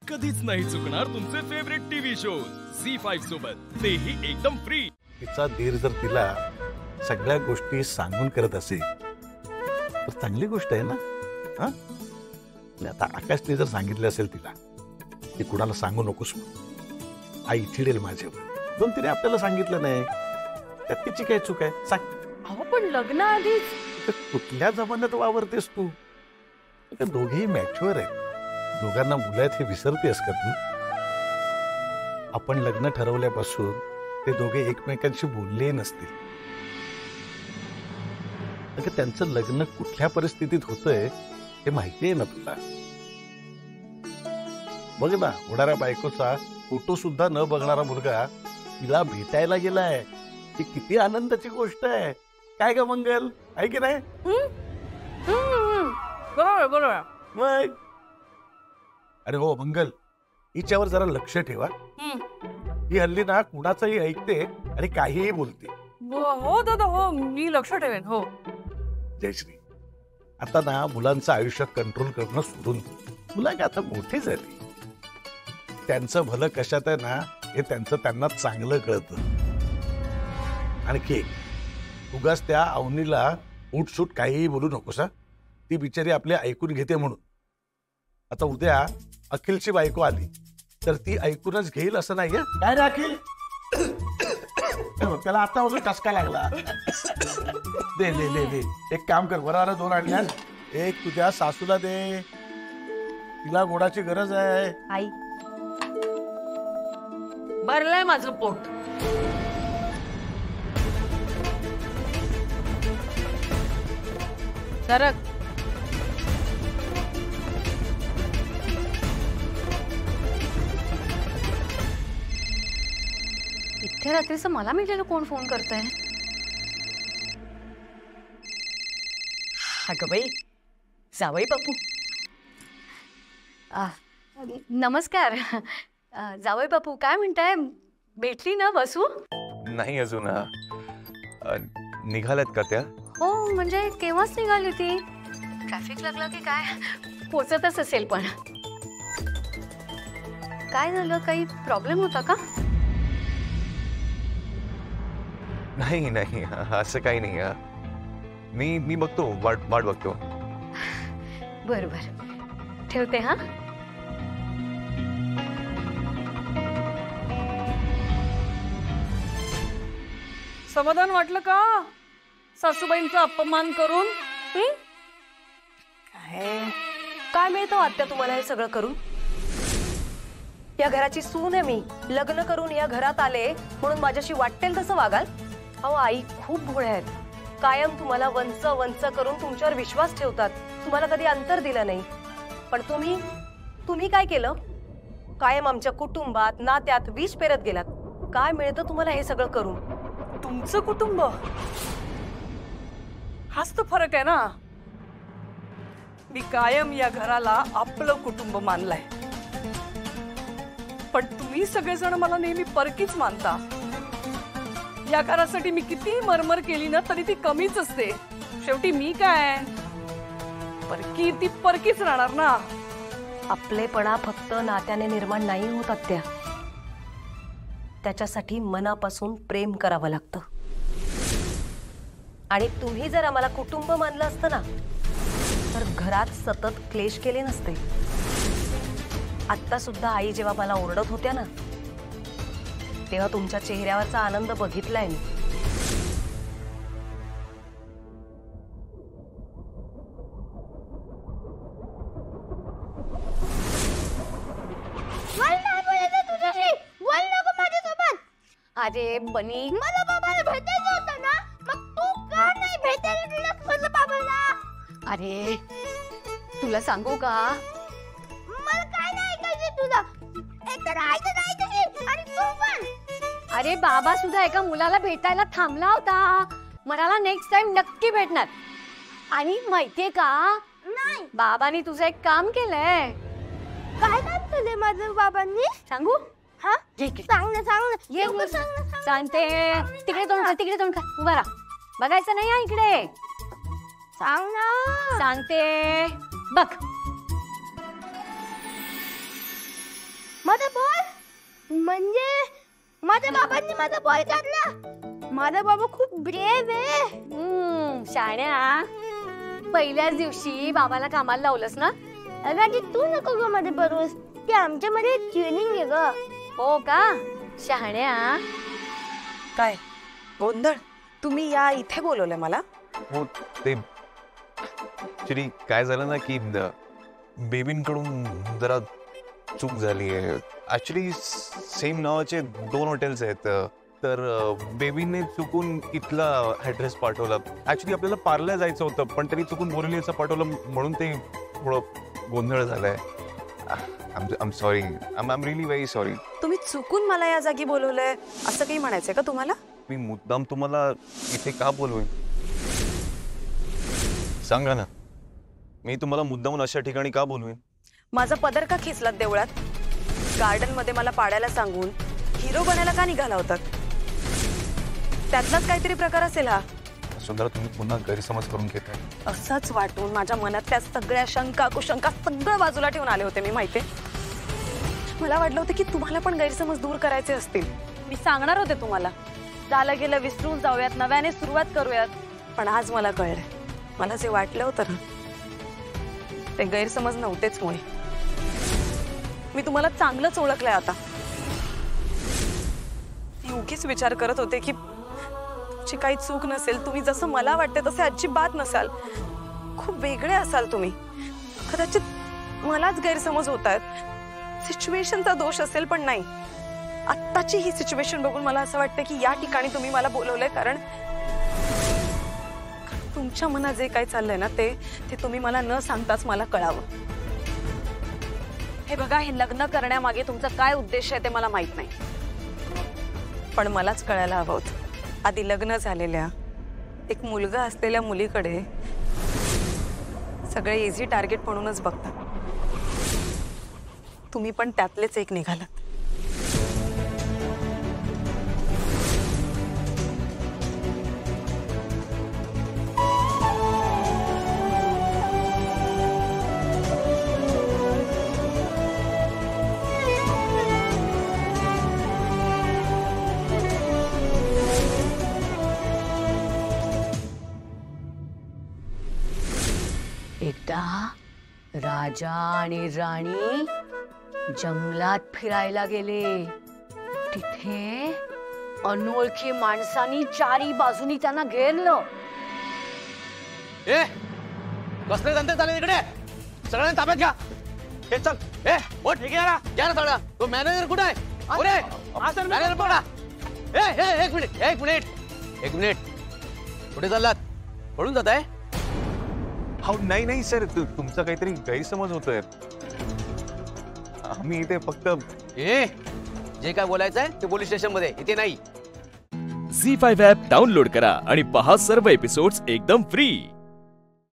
कधीच नाही चुकणार तुमचे फेवरेट टीव्ही शो झी5 सोबत, तेही एकदम फ्री। तिचा धीर जर तिला सगळ्या गोष्टी सांगून करत असेल तर चांगली गोष्ट आहे ना। हा, आता आकाशने जर सांगितलं असेल तिला की कुणाला सांगू नकोस, आई चिडेल माझ्यावर, दोन तिने आपल्याला सांगितलं नाही, त्यात तिची काय चूक आहे सांग। अहो पण लग्न आधीच कुठल्या जमान्यात वावरतेस तू? दोघेही मॅच्युअर आहेत, दोघांना मुलं आहेत हे विसरतेस का तू? आपण लग्न ठरवल्यापासून ते दोघे एकमेकांशी बोलले नसतील, त्यांचं लग्न कुठल्या परिस्थितीत होतंय हे माहिती आहे ना तुला? बघ ना, होणाऱ्या बायकोचा फोटो सुद्धा न बघणारा मुलगा तिला भेटायला गेलाय, ही किती आनंदाची गोष्ट आहे। काय ग मंगल, आहे की नाही? बरोबर बरोबर। मग अरे हो मंगल, हिच्यावर जरा लक्ष ठेवा, ही हल्ली ना कुणाचंही ऐकते आणि काहीही बोलते। हो दादा, हो मी लक्ष ठेवेन। हो जयश्री, आता ना मुलांचं आयुष्य कंट्रोल करणं सोडून मुलं आता मोठी झाली, त्यांचं भलं कशात आहे ना हे त्यांना चांगलं कळतं। आणखी उगाच त्या अवनीला उठसूट काहीही बोलू नकोस, ती बिचारी आपले ऐकून घेते म्हणून। आता उद्या अखिलची बायको आली तर ती ऐकूनच घेईल असं नाहीये। काय रे अखिल, त्याला आता वगैरे टसका लागला। दे दे दे दे, एक काम कर, बरोबर 2 आणल्या, एक तुझ्या सासूला दे, तिला गोडाची गरज आहे। आई, भरलंय माझं पोट। सरक। इतक्या रात्रीचं मला मिळालेलं कोण फोन करतंय? अगं बाई, जावई बापू। नमस्कार जावई बापू, काय म्हणताय? भेटली ना बसू? नाही अजून, निघाल्यात का त्या? हो म्हणजे केव्हाच निघाली ती, ट्रॅफिक लागलं की काय, पोचतच असेल। पण काय झालं, काही प्रॉब्लेम होता का? नाही नाही, असं काही नाही, मी बघतो, वाट बघतो। बर बर, ठेवते हा। समाधान वाटलं का सासूबाईंचा अपमान करून? काय मिळतं आत्या तुम्हाला हे सगळं करून? या घराची सून आहे मी, लग्न करून या घरात आले म्हणून माझ्याशी वाटेल तसं वागाल? अहो आई खूप भोळे आहेत, कायम तुम्हाला वंच वंच करून तुमच्यावर विश्वास ठेवतात, तुम्हाला कधी अंतर दिलं नाही। पण तुम्ही काय केलं? कायम आमच्या कुटुंबात नात्यात विष पेरत गेलात। काय मिळतं तुम्हाला हे सगळं करून? तुमचं कुटुंब, हाच तो फरक आहे ना। मी कायम या घराला आपलं कुटुंब मानलंय, पण तुम्ही सगळेजण मला नेहमी परकीच मानता। या घरासाठी मी किती मरमर केली ना तरी ती कमीच असते। शेवटी मी काय परकी, ती परकीच राहणार ना। आपलेपणा फक्त नात्याने निर्माण नाही होत आत्या, त्याच्यासाठी मनापासून प्रेम करावं लागतं। आणि तुम्ही जर आम्हाला कुटुंब मानलं असतं ना तर घरात सतत क्लेश केले नसते। आता सुद्धा आई जेव्हा मला ओरडत होत्या ना तेव्हा तुमच्या चेहऱ्यावरचा आनंद बघितलाय मी। अरे बनी, मला बाबाला भेटायचं होतं ना, मग तू का नाही भेटायला गेलास माझ्या बाबाला? अरे तुला सांगू का, मला काय नाही ऐकायचं तुझं, एकतर ऐकत नाही तुझी आणि तू पण। अरे बाबा सुद्धा एका मुलाला भेटायला थांबला होता, मला नेक्स्ट टाइम नक्की भेटणार। आणि माहितीये का, नाही बाबांनी तुझं एक काम केलंय। काय काम केलंय माझ्या बाबांनी? सांगू? हा सांग ना ये लवकर सांग ना। सांगते, तिकडे तोंड कर, उभा राहा, बघायचं नाही हा इकडे, सांग ना। सांगते बघ। म्हणजे माझ्या बाबांनी माझा बॉय काढला. माझा बाबा खूप ब्रेव आहे. शाण्या, पहिल्याच दिवशी बाबाला कामाला लावलंस ना? अगं तू नको ग मध्ये बरोस, ते आमच्यामध्ये ट्रेनिंग आहे ग. हो का शहाण्या? काय गोंधळ? तुम्ही या इथे बोलवलंय मला? हो ते ऍक्च्युली काय झालं ना की बेबींकडून जरा चूक झाली आहे. ऍक्च्युली सेम नावाचे 2 हॉटेल्स आहेत. तर बेबीने चुकून इथला ऍड्रेस पाठवला. ऍक्च्युली आपल्याला पार्ला जायचं होतं पण त्यांनी चुकून बोरिवलीचा पाठवलं म्हणून ते थोडं गोंधळ झालाय. I am sorry. I am really very sorry. तुम्ही चुकून मला या जागी बोलवलंय असं काही म्हणायचंय का तुम्हाला? मी मुद्दाम तुम्हाला इथे का बोलवेन सांगा ना. मी तुम्हाला मुद्दामून अशा ठिकाणी का बोलवेन? माझा पदर का खेचलात देवळात? गार्डन मध्ये मला पाडायला सांगून हिरो बनायला का निघाला होता? त्यातलाच काहीतरी प्रकार असेल हा. सुंदरा, तुम्ही पुन्हा गैरसमज करून घेताय. असंच वाटून माझ्या मनातल्या सगळ्या शंका कुशंका सगळं बाजूला ठेवून आले होते मी. माहितीये, मला वाटलं होतं की तुम्हाला पण गैरसमज दूर करायचे असतील. मी सांगणार होते तुम्हाला, झालं गेलं विसरून जाऊयात, नव्याने सुरुवात करूयात. पण आज मला कळलंय, मला जे वाटलं होतं ना ते गैरसमज नव्हतेच मुळे. मी तुम्हाला चांगलंच ओळखलंय आता. मी उगीच विचार करत होते की तुमची काही चूक नसेल, तुम्ही जसं मला वाटते तसे अजिबात नसाल, खूप वेगळे असाल तुम्ही. कदाचित मलाच गैरसमज होत आहेत, सिच्युएशनचा दोष असेल. पण नाही, आत्ताची ही सिच्युएशन बघून मला असं वाटतं की या ठिकाणी तुम्ही मला बोलवलंय कारण तुमच्या मनात जे काही चाललंय ना ते तुम्ही मला न सांगताच मला कळावं. हे बघा, हे लग्न करण्यामागे तुमचा काय उद्देश आहे ते मला माहित नाही, पण मलाच कळायला हवं होतं. आधी लग्न झालेल्या एक मुलगा असलेल्या मुलीकडे सगळे इझी टार्गेट म्हणूनच बघतात. तुम्ही पण त्यातलेच एक निघालात. एकदा राजा आणि राणी जंगलात फिरायला गेले. तिथे अनोळखी माणसांनी चारी बाजूनी त्यांना घेरलं. ए, कसले धंदे चालले तिकडे? सगळ्यांनी ताब्यात घ्या. हे चल. ए, ओ ठेकेदारा, घ्या ना सगळा. तो मॅनेजर कुठे आहे? अरे, मॅनेजर बघा. एक मिनिट. कुठे चाललात? पळून जात आहे? हो नाही सर, तुमचा काहीतरी गैरसमज होतोय. आम्ही इथे फक्त जे काय बोलायचं आहे ते पोलीस स्टेशन मध्ये, इथे नाही. झी5 ॲप डाउनलोड करा आणि पहा सर्व एपिसोड्स एकदम फ्री.